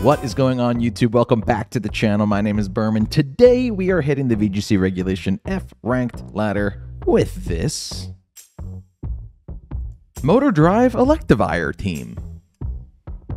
What is going on, YouTube? Welcome back to the channel. My name is Berman. Today we are hitting the VGC Regulation F ranked ladder with this Motor Drive Electivire team.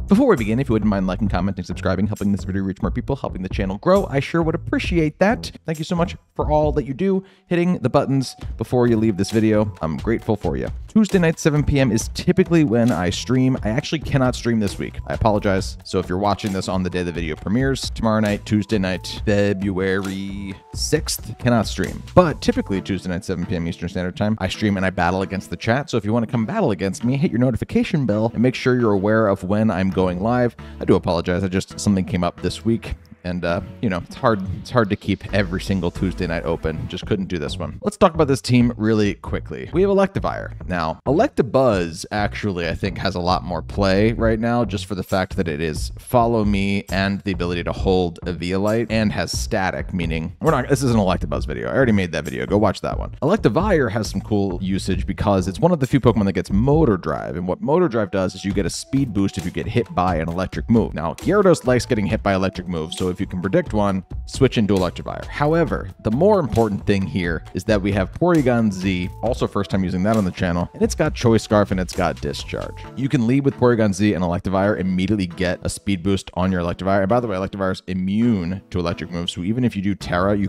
Before we begin, if you wouldn't mind liking, commenting, subscribing, helping this video reach more people, helping the channel grow, I sure would appreciate that. Thank you so much for all that you do, hitting the buttons before you leave this video. I'm grateful for you. Tuesday night, 7 p.m. is typically when I stream. I actually cannot stream this week. I apologize. So if you're watching this on the day the video premieres, tomorrow night, Tuesday night, February 6th, cannot stream. But typically Tuesday night, 7 p.m. Eastern Standard Time, I stream and I battle against the chat. So if you want to come battle against me, hit your notification bell and make sure you're aware of when I'm going live. I do apologize. Something came up this week. And, you know, it's hard to keep every single Tuesday night open. Just couldn't do this one. Let's talk about this team really quickly. We have Electivire. Now, Electabuzz actually, I think, has a lot more play right now, just for the fact that it is Follow Me and the ability to hold a Violite and has static, meaning this is an Electabuzz video. I already made that video. Go watch that one. Electivire has some cool usage because it's one of the few Pokemon that gets Motor Drive. And what Motor Drive does is you get a speed boost if you get hit by an electric move. Now, Gyarados likes getting hit by electric moves, so if you can predict one, switch into Electivire. However, the more important thing here is that we have Porygon Z, also first time using that on the channel, and it's got Choice Scarf and it's got Discharge. You can lead with Porygon Z and Electivire, immediately get a speed boost on your Electivire. And by the way, Electivire is immune to electric moves, so even if you do Tera, you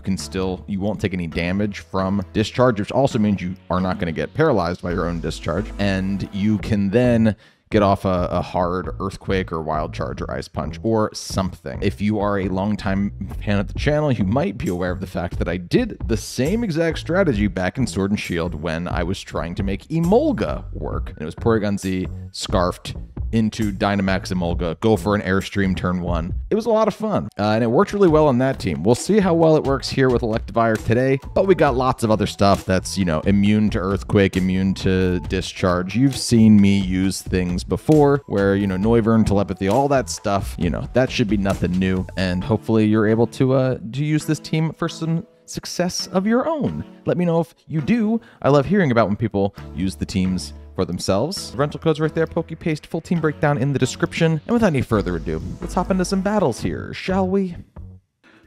won't take any damage from Discharge, which also means you are not going to get paralyzed by your own Discharge, and you can then get off a hard Earthquake or Wild Charge or Ice Punch or something. If you are a longtime fan of the channel, you might be aware of the fact that I did the same exact strategy back in Sword and Shield when I was trying to make Emolga work. And it was Porygon Z, Scarfed into Dynamax Emolga, go for an Airstream turn 1. It was a lot of fun, and it worked really well on that team. We'll see how well it works here with Electivire today, but we got lots of other stuff that's, you know, immune to Earthquake, immune to Discharge. You've seen me use things before where, you know, Noivern, Telepathy, all that stuff, you know, that should be nothing new, and hopefully you're able to use this team for some success of your own. Let me know if you do. I love hearing about when people use the teams for themselves. Rental code's right there, PokePaste, full team breakdown in the description. And without any further ado, let's hop into some battles here, shall we?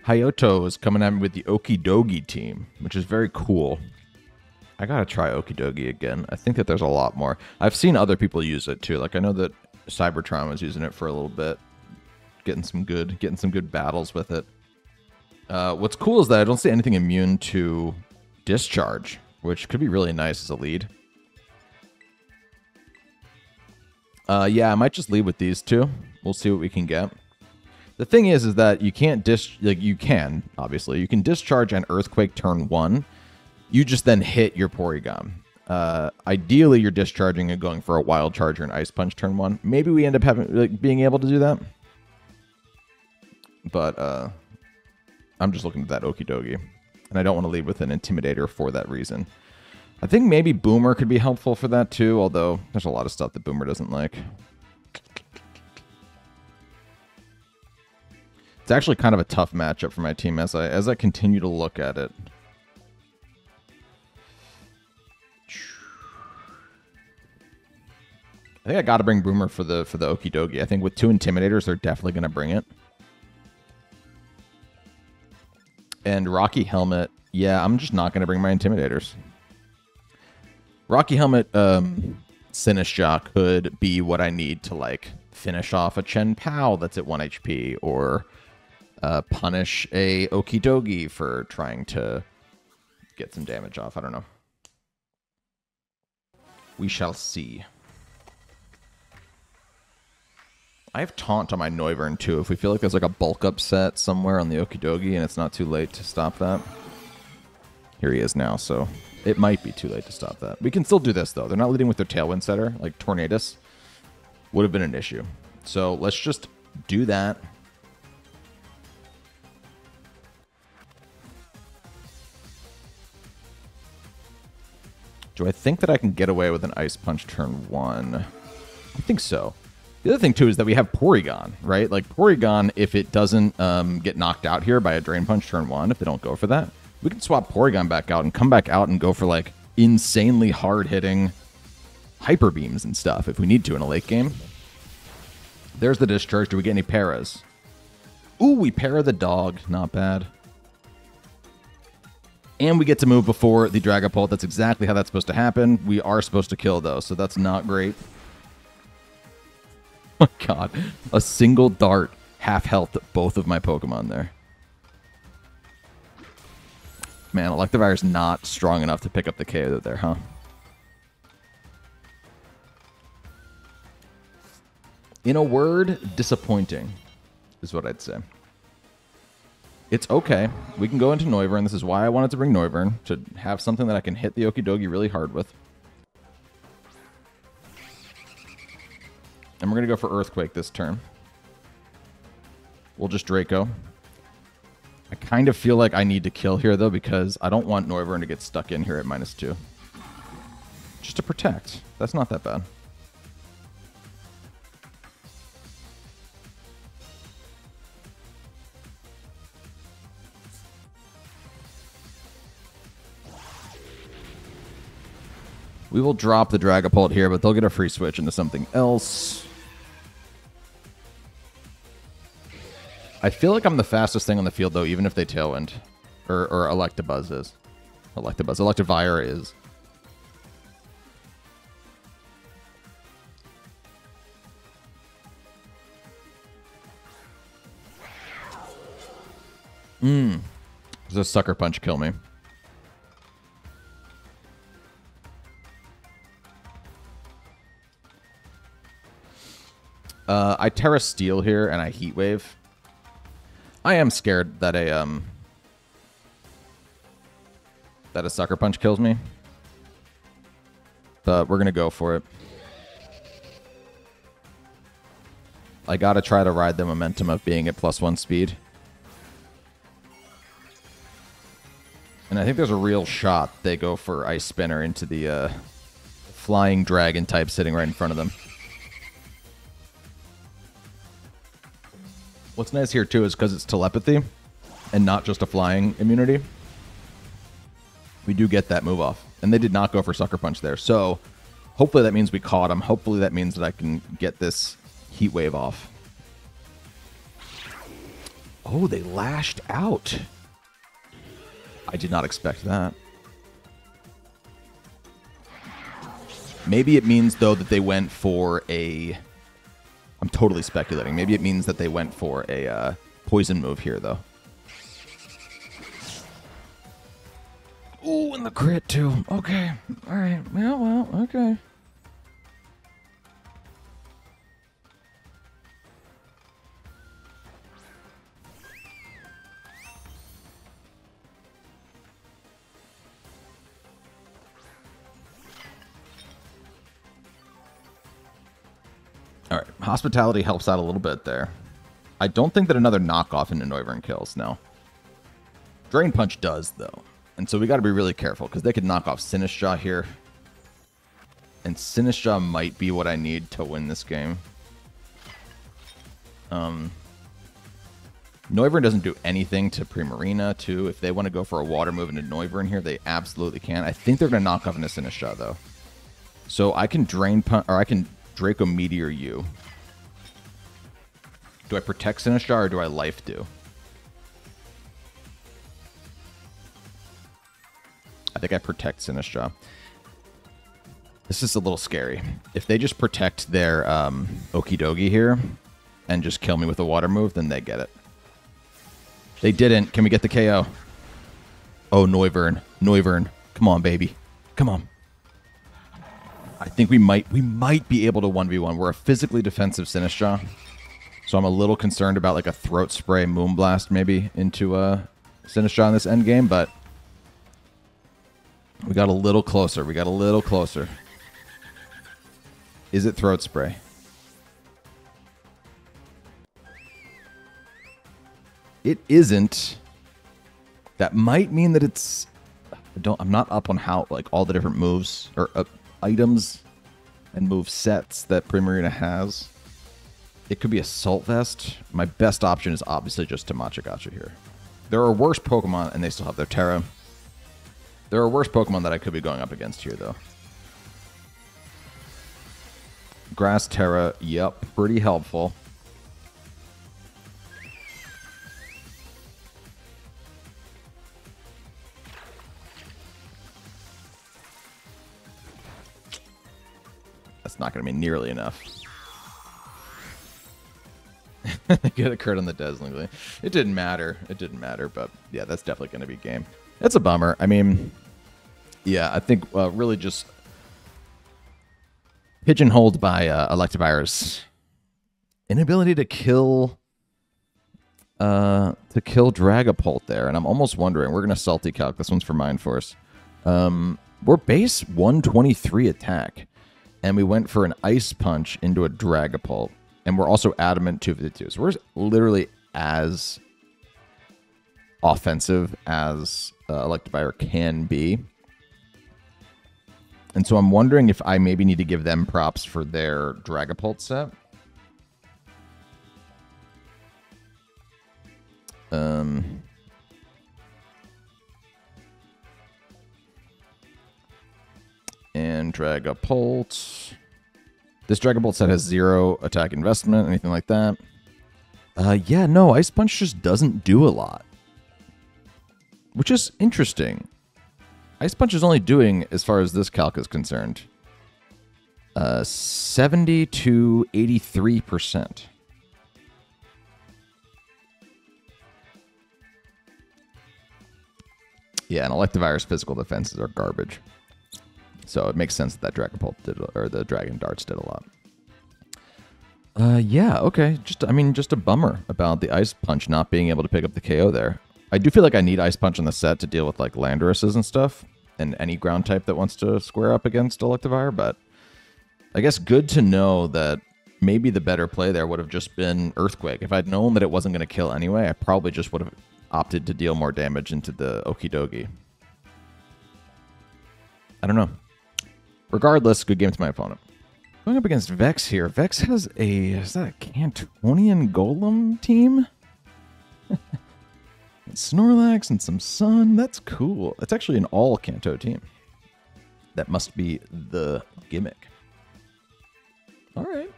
Hayoto is coming at me with the Okidogi team, which is very cool. I gotta try Okidogi again. I think that there's a lot more. I've seen other people use it too. Like I know that Cybertron was using it for a little bit, getting some good battles with it. What's cool is that I don't see anything immune to Discharge, which could be really nice as a lead. Yeah, I might just lead with these two. We'll see what we can get. The thing is that you can't obviously, you can Discharge and Earthquake turn 1. You just then hit your Porygon. Ideally, you're discharging and going for a Wild Charge or an Ice Punch turn 1. Maybe we end up being able to do that. But I'm just looking at that Okidogi, and I don't want to lead with an Intimidator for that reason. I think maybe Boomer could be helpful for that too, although there's a lot of stuff that Boomer doesn't like. It's actually kind of a tough matchup for my team as I continue to look at it. I think I got to bring Boomer for the Okidogi. I think with 2 Intimidators, they're definitely going to bring it. And Rocky Helmet, yeah, I'm just not going to bring my Intimidators. Rocky Helmet, Sinistcha could be what I need to, like, finish off a Chen Pao that's at 1 HP, or punish a Okidogi for trying to get some damage off. I don't know. We shall see. I have Taunt on my Noivern, too, if we feel like there's, like, a bulk upset somewhere on the Okidogi and it's not too late to stop that. Here he is now, so it might be too late to stop that. We can still do this, though. They're not leading with their Tailwind Setter, like Tornadus. Would have been an issue. So let's just do that. Do I think that I can get away with an Ice Punch turn 1? I think so. The other thing, too, is that we have Porygon, right? Like, Porygon, if it doesn't get knocked out here by a Drain Punch turn 1, if they don't go for that, we can swap Porygon back out and come back out and go for, like, insanely hard-hitting Hyper Beams and stuff if we need to in a late game. There's the Discharge. Do we get any Paras? Ooh, we pair the dog. Not bad. And we get to move before the Dragapult. That's exactly how that's supposed to happen. We are supposed to kill, though, so that's not great. Oh my god. A single dart, half health both of my Pokemon there. Man, Electivire is not strong enough to pick up the KO there, huh? In a word, disappointing is what I'd say. It's okay. We can go into Noivern. This is why I wanted to bring Noivern, to have something that I can hit the Okidogi really hard with. And we're going to go for Earthquake this turn. We'll just Draco. I kind of feel like I need to kill here, though, because I don't want Noivern to get stuck in here at -2. Just to protect. That's not that bad. We will drop the Dragapult here, but they'll get a free switch into something else. I feel like I'm the fastest thing on the field, though, even if they Tailwind. Or Electabuzz is. Electivire is. Does a Sucker Punch kill me? I Tera Steel here, and I Heat Wave. I am scared that a Sucker Punch kills me. But we're gonna go for it. I gotta try to ride the momentum of being at +1 speed. And I think there's a real shot they go for Ice Spinner into the Flying Dragon type sitting right in front of them. What's nice here, too, is because it's telepathy and not just a flying immunity, we do get that move off. And they did not go for Sucker Punch there. So hopefully that means we caught him. Hopefully that means that I can get this Heat Wave off. Oh, they lashed out. I did not expect that. Maybe it means, though, that they went for a... I'm totally speculating. Maybe it means that they went for a poison move here, though. Ooh, and the crit, too. Okay. All right. Yeah, well, okay. All right, Hospitality helps out a little bit there. I don't think that another knockoff into Noivern kills, no. Drain Punch does, though. And so we got to be really careful, because they could knock off Sinistcha here. And Sinistcha might be what I need to win this game. Noivern doesn't do anything to Primarina, too. If they want to go for a water move into Noivern here, they absolutely can. I think they're going to knock off into Sinistcha, though. So I can Drain Punch, or I can Draco Meteor you. Do I protect Sinistcha or do I Life do? I think I protect Sinistcha. This is a little scary. If they just protect their Okidogi here and just kill me with a water move, then they get it. They didn't. Can we get the KO? Oh, Noivern. Noivern. Come on, baby. Come on. I think we might be able to 1v1. We're a physically defensive Sinistcha, so I'm a little concerned about like a Throat Spray Moonblast maybe into Sinistcha in this end game, but we got a little closer. We got a little closer. Is it Throat Spray? It isn't. That might mean that it's... I'm not up on how, like, all the different moves or items and move sets that Primarina has. It could be Assault Vest. My best option is obviously just Tamagotchi here. There are worse Pokemon, and they still have their Tera. There are worse Pokemon that I could be going up against here, though. Grass Tera, yep, pretty helpful. That's not going to be nearly enough. Get a crit on the Deslingly. It didn't matter. It didn't matter, but yeah, that's definitely going to be game. It's a bummer. I mean, yeah, I think really just pigeonholed by Electivire's inability to kill Dragapult there, and I'm almost wondering, we're going to salty calc. This one's for Mind Force. We're base 123 attack, and we went for an Ice Punch into a Dragapult. And we're also Adamant 252. So we're literally as offensive as Electivire can be. And so I'm wondering if I maybe need to give them props for their Dragapult set. And Dragapult. This Dragapult set has 0 attack investment, anything like that. Yeah, no, Ice Punch just doesn't do a lot. Which is interesting. Ice Punch is only doing, as far as this calc is concerned, 70 to 83%. Yeah, and Electivire's physical defenses are garbage. So it makes sense that Dragapult did, or the Dragon Darts did a lot. Yeah, okay. Just a bummer about the Ice Punch not being able to pick up the KO there. I do feel like I need Ice Punch on the set to deal with like Landoruses and stuff, and any ground type that wants to square up against Electivire, but I guess good to know that maybe the better play there would have just been Earthquake. If I'd known that it wasn't going to kill anyway, I probably just would have opted to deal more damage into the Okidogi. I don't know. Regardless, good game to my opponent. Going up against Vex here. Vex has a... Is that a Cantonian Golem team? Snorlax and some Sun. That's cool. It's actually an all Kanto team. That must be the gimmick. Alright.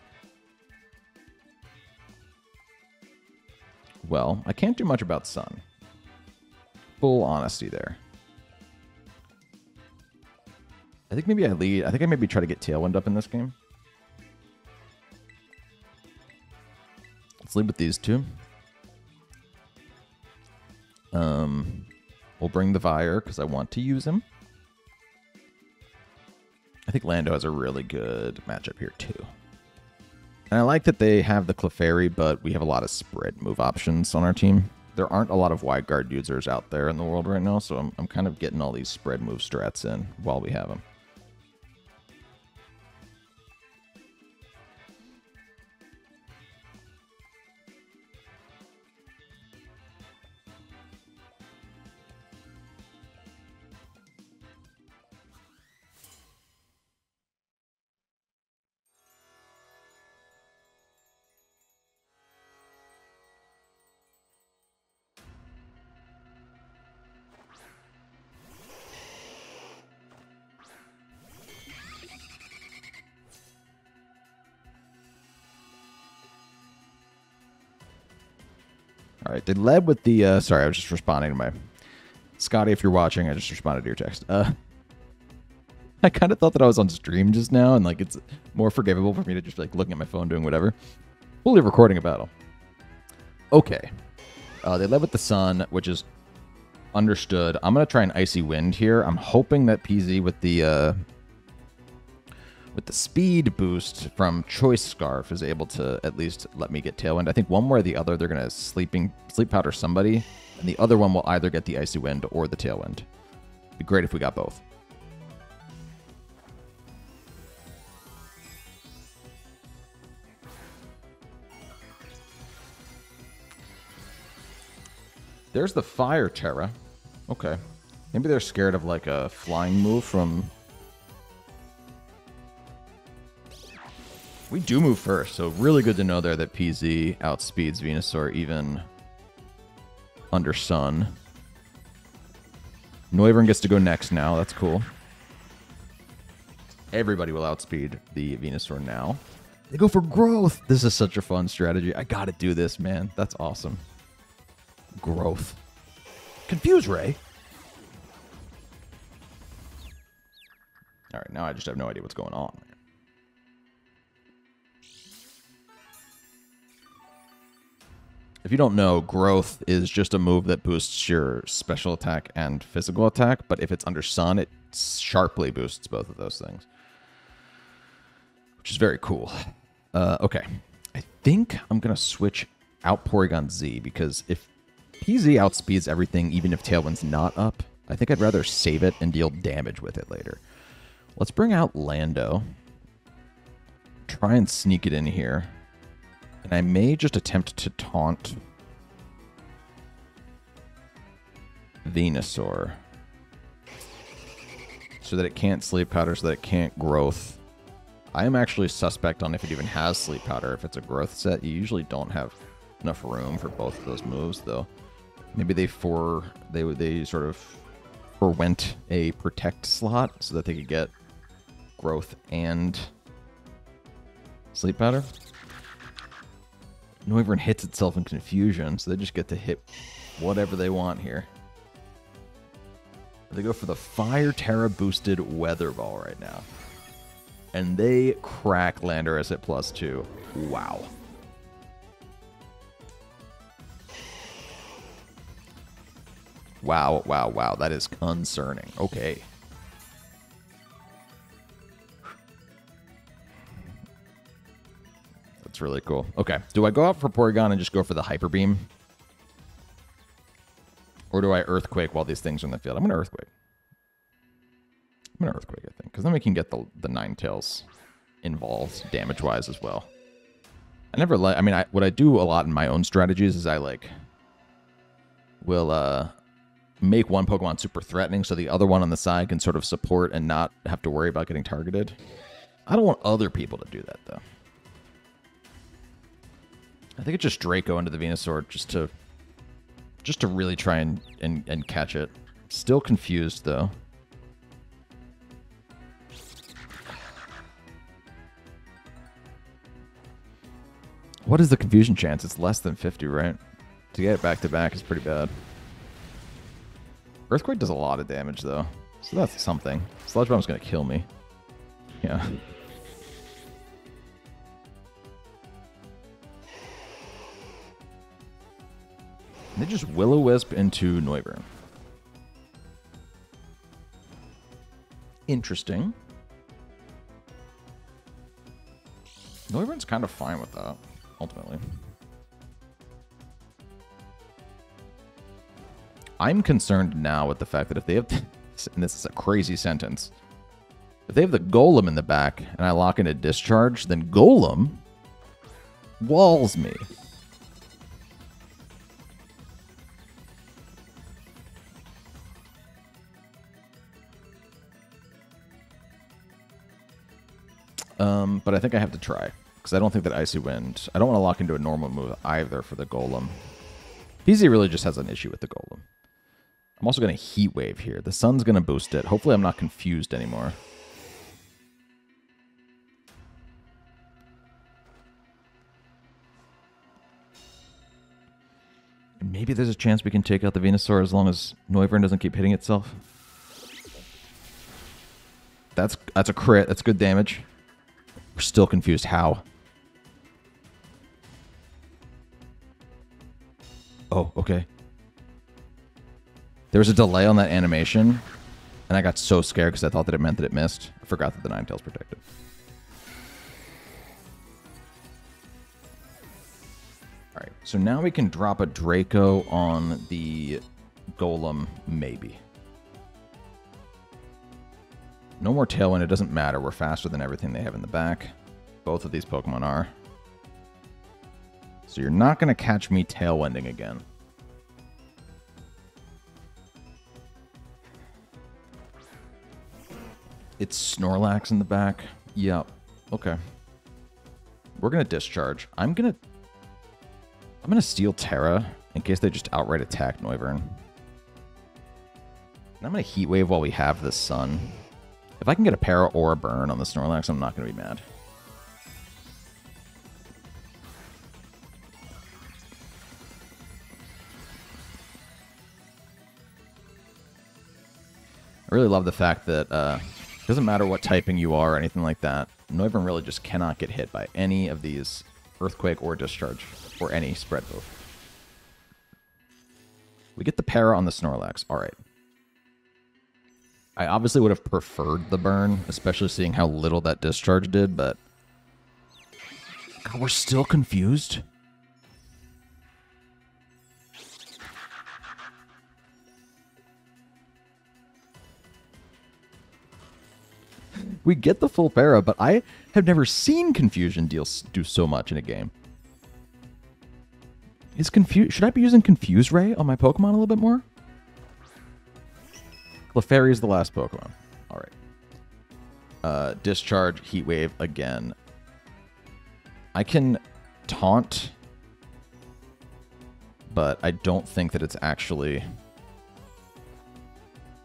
Well, I can't do much about Sun. Full honesty there. I think maybe I lead. I think I maybe try to get Tailwind up in this game. Let's lead with these two. We'll bring the Vire because I want to use him. I think Lando has a really good matchup here too. And I like that they have the Clefairy, but we have a lot of spread move options on our team. There aren't a lot of wide guard users out there in the world right now, so I'm kind of getting all these spread move strats in while we have them. All right, they led with the, sorry, I was just responding to my, Scotty, if you're watching, I just responded to your text. I kind of thought that I was on stream just now, and like it's more forgivable for me to just be like looking at my phone doing whatever. Fully recording a battle. Okay. They led with the Sun, which is understood. I'm going to try an Icy Wind here. I'm hoping that PZ with the speed boost from Choice Scarf is able to at least let me get Tailwind. I think one way or the other, they're going to sleep powder somebody, and the other one will either get the Icy Wind or the Tailwind. It'd be great if we got both. There's the Fire Tera. Okay. Maybe they're scared of like a flying move from... We do move first, so really good to know there that PZ outspeeds Venusaur even under Sun. Noivern gets to go next now. That's cool. Everybody will outspeed the Venusaur now. They go for growth. This is such a fun strategy. I gotta do this, man. That's awesome. Growth. Confuse Ray. All right, now I just have no idea what's going on. If you don't know, Growth is just a move that boosts your special attack and physical attack, but if it's under Sun, it sharply boosts both of those things, which is very cool. Okay, I think I'm going to switch out Porygon Z, because if PZ outspeeds everything, even if Tailwind's not up, I think I'd rather save it and deal damage with it later. Let's bring out Lando. Try and sneak it in here. And I may just attempt to taunt Venusaur so that it can't Sleep Powder, so that it can't Growth. I am actually suspect on if it even has Sleep Powder. If it's a Growth set, you usually don't have enough room for both of those moves, though. Maybe they sort of forwent a Protect slot so that they could get Growth and Sleep Powder. Noivern hits itself in Confusion, so they just get to hit whatever they want here. They go for the Fire Tera boosted Weather Ball right now. And they crack Landorus at +2. Wow. Wow, wow, wow. That is concerning. Okay. That's really cool. Okay. Do I go out for Porygon and just go for the Hyper Beam? Or do I Earthquake while these things are in the field? I'm going to Earthquake. I'm going to Earthquake, I think. Because then we can get the Ninetales involved damage-wise as well. I never like... I mean, what I do a lot in my own strategies is I, like... will, make one Pokemon super threatening so the other one on the side can sort of support and not have to worry about getting targeted. I don't want other people to do that, though. I think it's just Draco into the Venusaur just to really try and catch it. Still confused, though. What is the confusion chance? It's less than 50, right? To get it back-to-back is pretty bad. Earthquake does a lot of damage, though. So that's something. Sludge Bomb's going to kill me. Yeah. They just Will-O-Wisp into Noivern. Interesting. Noivern's kind of fine with that, ultimately. I'm concerned now with the fact that if they have, and this is a crazy sentence, if they have the Golem in the back and I lock into Discharge, then Golem walls me. But I think I have to try, because I don't think that Icy Wind... I don't want to lock into a normal move either for the Golem. PZ really just has an issue with the Golem. I'm also going to Heat Wave here. The Sun's going to boost it. Hopefully I'm not confused anymore. Maybe there's a chance we can take out the Venusaur as long as Noivern doesn't keep hitting itself. That's a crit. That's good damage. We're still confused. How? Oh, okay. There was a delay on that animation, and I got so scared because I thought that it meant that it missed. I forgot that the Ninetales protected. Alright, so now we can drop a Draco on the Golem, maybe. No more Tailwind, it doesn't matter. We're faster than everything they have in the back. Both of these Pokemon are. So you're not going to catch me Tailwinding again. It's Snorlax in the back. Yep. Okay. We're going to Discharge. I'm going to steal Tera in case they just outright attack Noivern. And I'm going to Heat Wave while we have the Sun. If I can get a Para or a Burn on the Snorlax, I'm not going to be mad. I really love the fact that it doesn't matter what typing you are or anything like that. Noivern really just cannot get hit by any of these Earthquake or Discharge or any spread move. We get the para on the Snorlax. All right. I obviously would have preferred the burn, especially seeing how little that discharge did, but... God, we're still confused? We get the full para, but I have never seen Confusion do so much in a game. Should I be using Confuse Ray on my Pokemon a little bit more? Clefairy is the last Pokemon. All right. Discharge, Heat Wave again. I can taunt, but I don't think that it's actually...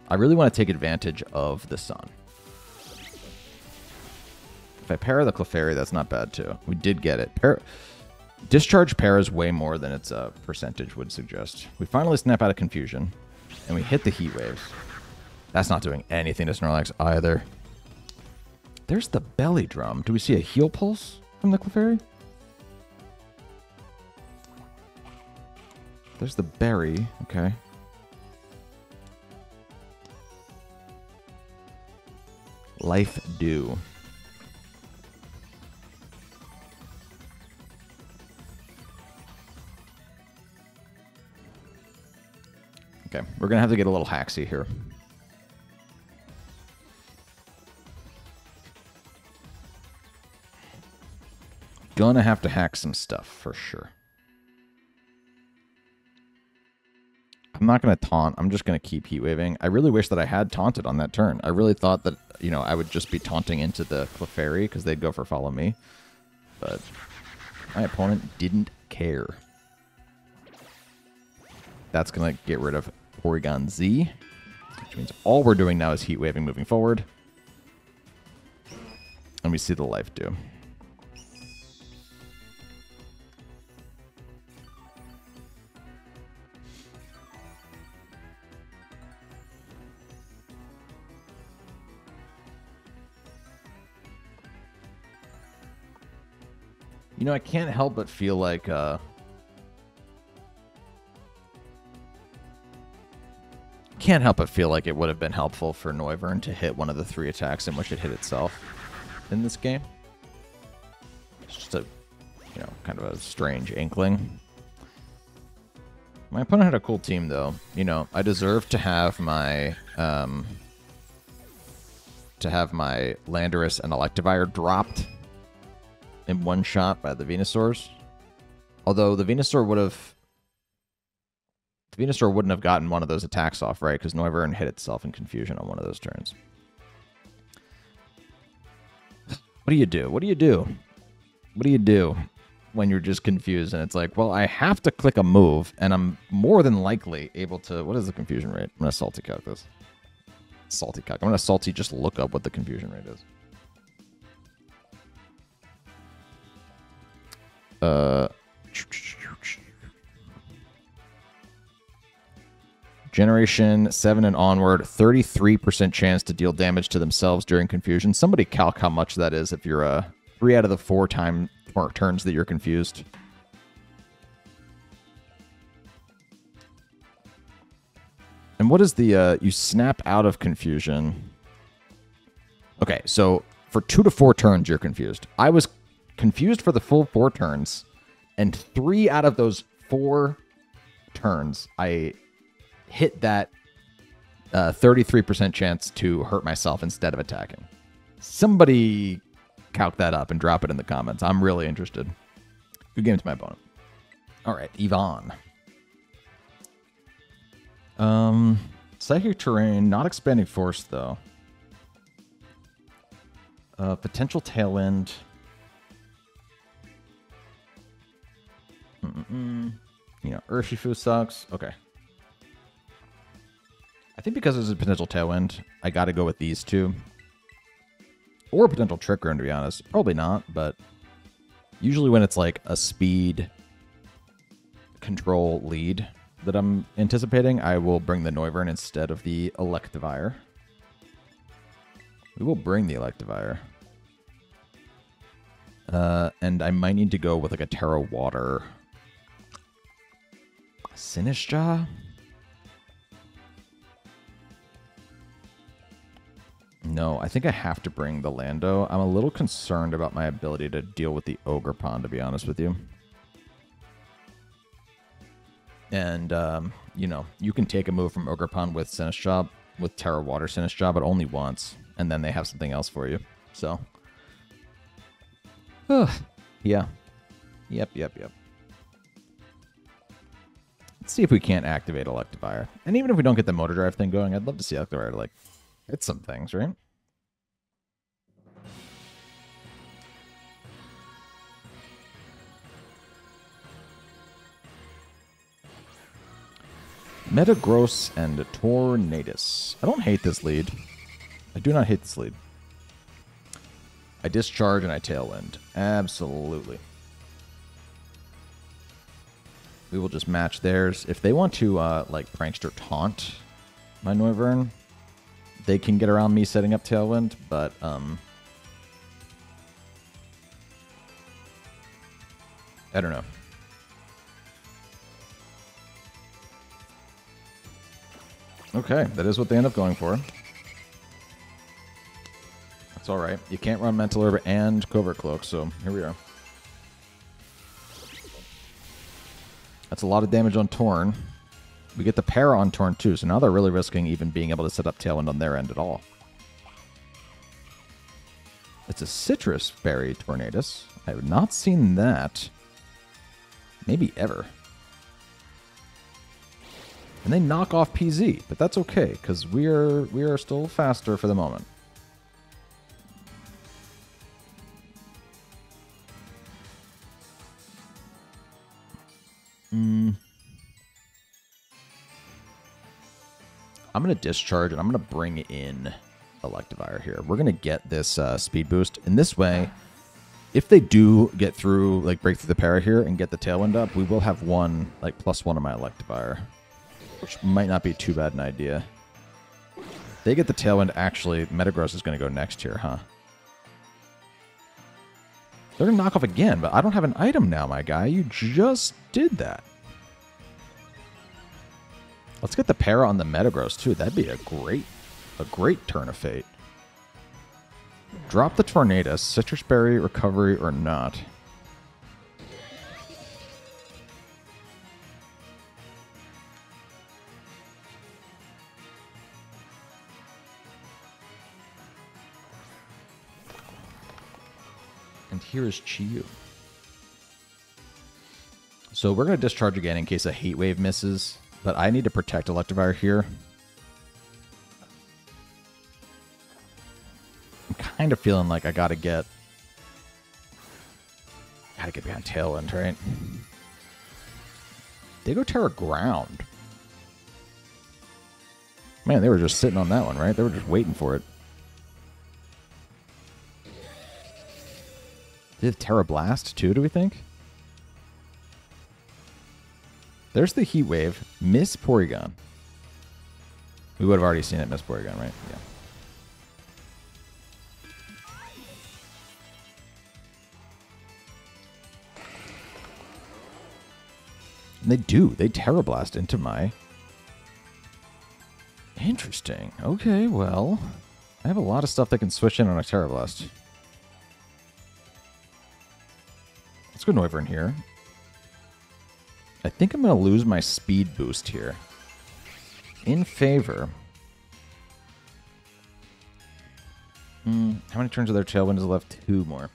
I really want to take advantage of the sun. If I para the Clefairy, that's not bad too. We did get it. Discharge paras way more than its percentage would suggest. We finally snap out of Confusion, and we hit the Heat Waves. That's not doing anything to Snorlax either. There's the Belly Drum. Do we see a Heal Pulse from the Clefairy? There's the Berry. Okay. Life Dew. Okay, we're going to have to get a little hacksy here. Gonna have to hack some stuff for sure. I'm not going to taunt. I'm just going to keep Heat Waving. I really wish that I had taunted on that turn. I really thought that, you know, I would just be taunting into the Clefairy because they'd go for Follow Me. But my opponent didn't care. That's going to get rid of Porygon Z, which means all we're doing now is Heat Waving moving forward. And we see the Life Dew. You know, I can't help but feel like it would have been helpful for Noivern to hit one of the 3 attacks in which it hit itself in this game. It's just a, you know, kind of a strange inkling. My opponent had a cool team, though. You know, I deserve to have my Landorus and Electivire dropped in one shot by the Venusaurs. Although the Venusaur wouldn't have gotten one of those attacks off, right? Because Noivern hit itself in Confusion on one of those turns. What do you do? What do you do? What do you do when you're just confused and it's like, well, I have to click a move and I'm more than likely able to... What is the confusion rate? I'm going to salty calc this. Salty calc. I'm going to salty just look up what the confusion rate is. Generation 7 and onward, 33% chance to deal damage to themselves during confusion. Somebody calc how much that is if you're 3 out of the 4 turns that you're confused. And what is the you snap out of confusion? Okay, so for 2 to 4 turns you're confused. I was confused for the full 4 turns, and 3 out of those 4 turns I hit that 33% chance to hurt myself instead of attacking. Somebody calc that up and drop it in the comments. I'm really interested. Good game to my opponent. All right, Yvonne. Psychic Terrain, not expanding force though. Potential Tailwind. You know, Urshifu sucks. Okay. I think because there's a potential Tailwind, I got to go with these 2. Or a potential Trick Room, to be honest. Probably not, but usually when it's like a speed control lead that I'm anticipating, I will bring the Noivern instead of the Electivire. We will bring the Electivire. And I might need to go with like a Tera Water. Sinistcha? No, I think I have to bring the Lando. I'm a little concerned about my ability to deal with the Ogre Pond, to be honest with you. And, you know, you can take a move from Ogre Pond with Sinistcha, with Tera Water Sinistcha, but only once. And then they have something else for you. So, yeah. Yep. Let's see if we can't activate Electivire. And even if we don't get the motor drive thing going, I'd love to see Electivire to, like, hit some things, right? Metagross and Tornadus. I don't hate this lead. I do not hate this lead. I discharge and I tailwind. Absolutely. We will just match theirs. If they want to, like, Prankster Taunt my Noivern, they can get around me setting up Tailwind, but, I don't know. Okay, that is what they end up going for. That's alright. You can't run Mental Herb and Covert Cloak, so here we are. That's a lot of damage on Torn. We get the Para on Torn too, so now they're really risking even being able to set up Tailwind on their end at all. It's a Citrus Berry Tornadus. I have not seen that. Maybe ever. And they knock off PZ, but that's okay, because we are still faster for the moment. I'm going to discharge, and I'm going to bring in Electivire here. We're going to get this speed boost. In this way, if they do get through, like, break through the para here and get the Tailwind up, we will have one, like, +1 on my Electivire, which might not be too bad an idea. They get the Tailwind, actually, Metagross is going to go next here, huh? They're going to knock off again, but I don't have an item now, my guy. You just did that. Let's get the Para on the Metagross, too. That'd be a great turn of fate. Drop the Tornadus, Citrus Berry, Recovery, or not. And here is Chi-Yu. So we're going to discharge again in case a Heat Wave misses. But I need to protect Electivire here. I'm kind of feeling like I gotta get behind Tailwind, right? They go Tera Ground. Man, they were just sitting on that one, right? They were just waiting for it. They have Tera Blast too, do we think? There's the Heat Wave. Miss Porygon. We would have already seen it miss Porygon, right? Yeah. And they do. They Tera Blast into my... Interesting. Okay, well... I have a lot of stuff that can switch in on a Tera Blast. Let's go Noivern here. I think I'm going to lose my speed boost here. In favor. How many turns of their Tailwind is left? 2 more.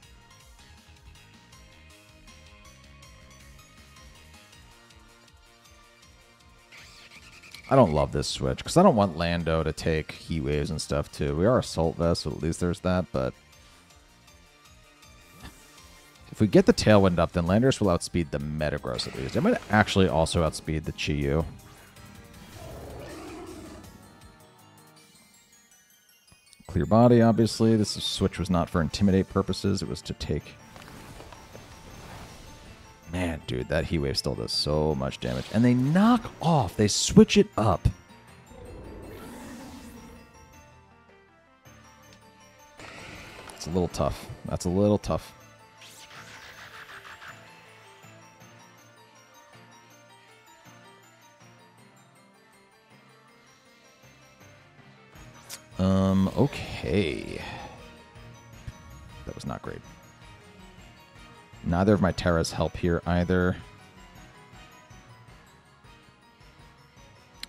I don't love this switch, because I don't want Lando to take Heat Waves and stuff, too. We are Assault Vest, so at least there's that, but... If we get the Tailwind up, then Landorus will outspeed the Metagross at least. It might actually also outspeed the Chi-Yu. Clear Body, obviously. This switch was not for Intimidate purposes. It was to take... Man, dude, that Heat Wave still does so much damage. And they knock off. They switch it up. It's a little tough. That's a little tough. Okay. That was not great. Neither of my Teras help here either.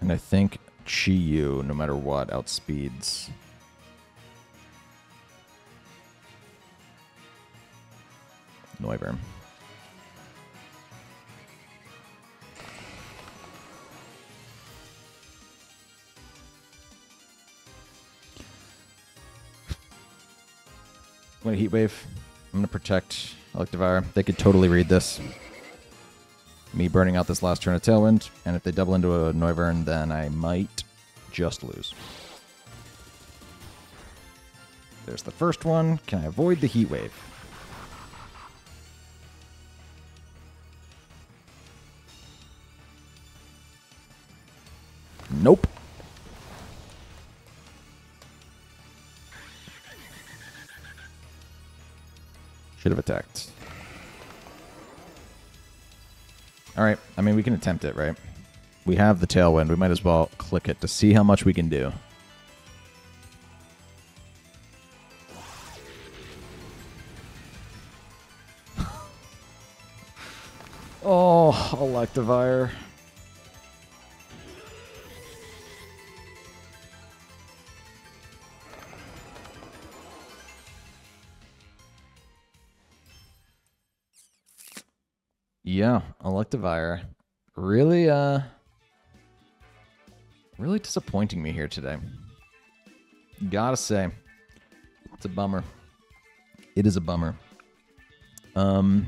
And I think Chi-Yu, no matter what, outspeeds. Noivern. I'm going to Heat Wave. I'm going to protect Electivire. They could totally read this. Me burning out this last turn of Tailwind, and if they double into a Noivern, then I might just lose. There's the first one. Can I avoid the Heat Wave? Nope. Should have attacked. All right. I mean, we can attempt it, right? We have the Tailwind. We might as well click it to see how much we can do. Oh, Electivire. Yeah, Electivire. Really, really disappointing me here today. Gotta say. It's a bummer. It is a bummer. You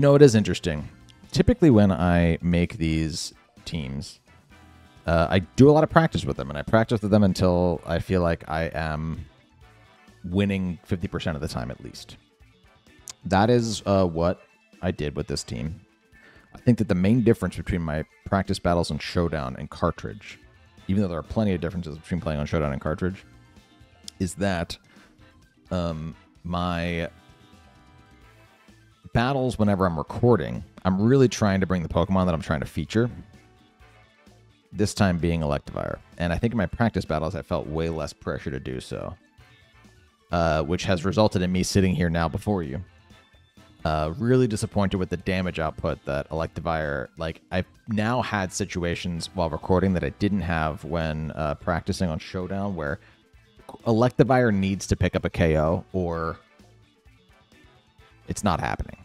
know, it is interesting. Typically when I make these teams, I do a lot of practice with them, and I practice with them until I feel like I am winning 50% of the time at least. That is what I did with this team. I think that the main difference between my practice battles on Showdown and Cartridge, even though there are plenty of differences between playing on Showdown and Cartridge, is that my battles, whenever I'm recording, I'm really trying to bring the Pokemon that I'm trying to feature. This time being Electivire. And I think in my practice battles, I felt way less pressure to do so, which has resulted in me sitting here now before you. Really disappointed with the damage output that Electivire, like, I've now had situations while recording that I didn't have when practicing on Showdown, where Electivire needs to pick up a KO or it's not happening.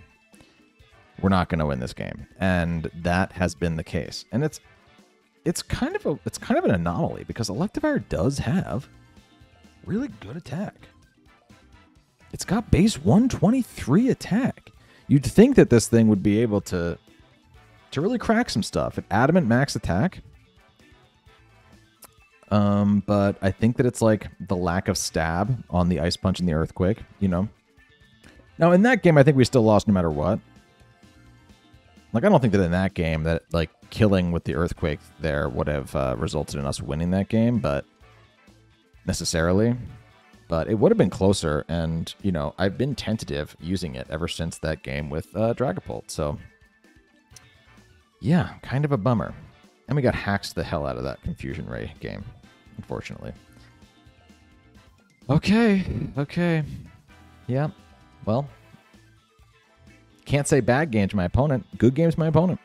We're not going to win this game, and that has been the case. And it's kind of an anomaly because Electivire does have really good attack. It's got base 123 attack. You'd think that this thing would be able to really crack some stuff at Adamant max attack. But I think that it's like the lack of stab on the Ice Punch and the Earthquake, you know. Now, in that game, I think we still lost no matter what. Like, I don't think that in that game that, like, killing with the Earthquake there would have resulted in us winning that game, but necessarily. But it would have been closer, and, you know, I've been tentative using it ever since that game with Dragapult, so yeah, kind of a bummer. And we got hacked the hell out of that Confusion Ray game, unfortunately. Okay. Yeah, well, can't say bad game to my opponent. Good game to my opponent.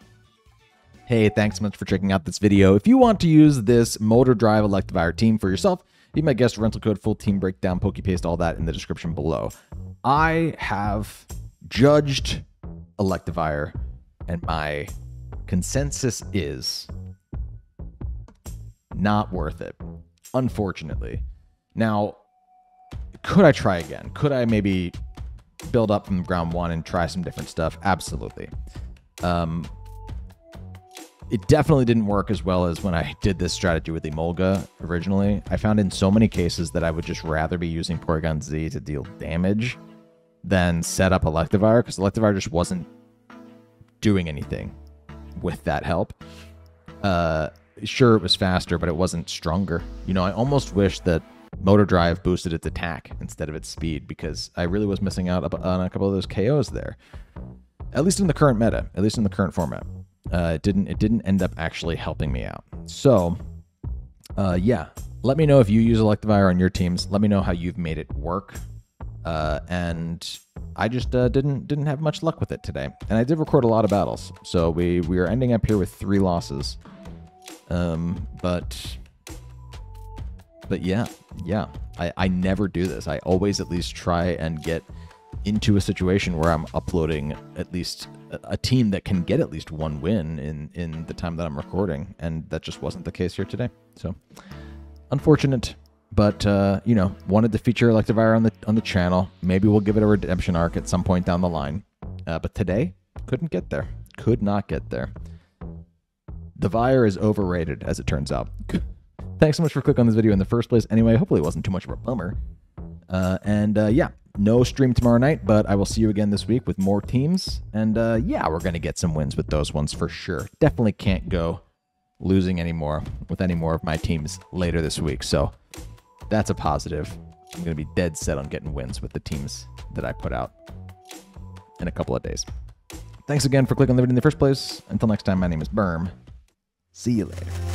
Hey, thanks so much for checking out this video. If you want to use this Motor Drive Electivire team for yourself, you might guess rental code, full team breakdown, PokePaste, all that in the description below. I have judged Electivire, and my consensus is not worth it, unfortunately. Now, could I try again? Could I maybe build up from ground one and try some different stuff? Absolutely. It definitely didn't work as well as when I did this strategy with Emolga originally. I found in so many cases that I would just rather be using Porygon Z to deal damage than set up Electivire, because Electivire just wasn't doing anything with that help. Sure, it was faster, but it wasn't stronger. You know, I almost wish that Motor Drive boosted its attack instead of its speed, because I really was missing out on a couple of those KOs there. At least in the current meta, at least in the current format. It didn't end up actually helping me out. So, yeah, let me know if you use Electivire on your teams. Let me know how you've made it work. And I just didn't have much luck with it today. And I did record a lot of battles, so we are ending up here with 3 losses. But yeah, I never do this. I always at least try and get into a situation where I'm uploading at least a team that can get at least 1 win in the time that I'm recording, and that just wasn't the case here today. So unfortunate, but you know, wanted to feature Electivire on the channel. Maybe we'll give it a redemption arc at some point down the line. But today, couldn't get there. Could not get there. The Vire is overrated, as it turns out. Thanks so much for clicking on this video in the first place. Anyway, hopefully it wasn't too much of a bummer. Yeah, no stream tomorrow night, but I will see you again this week with more teams. And yeah, we're going to get some wins with those ones for sure. Definitely can't go losing anymore with any more of my teams later this week. So that's a positive. I'm going to be dead set on getting wins with the teams that I put out in a couple of days. Thanks again for clicking on the video in the first place. Until next time, my name is Berm. See you later.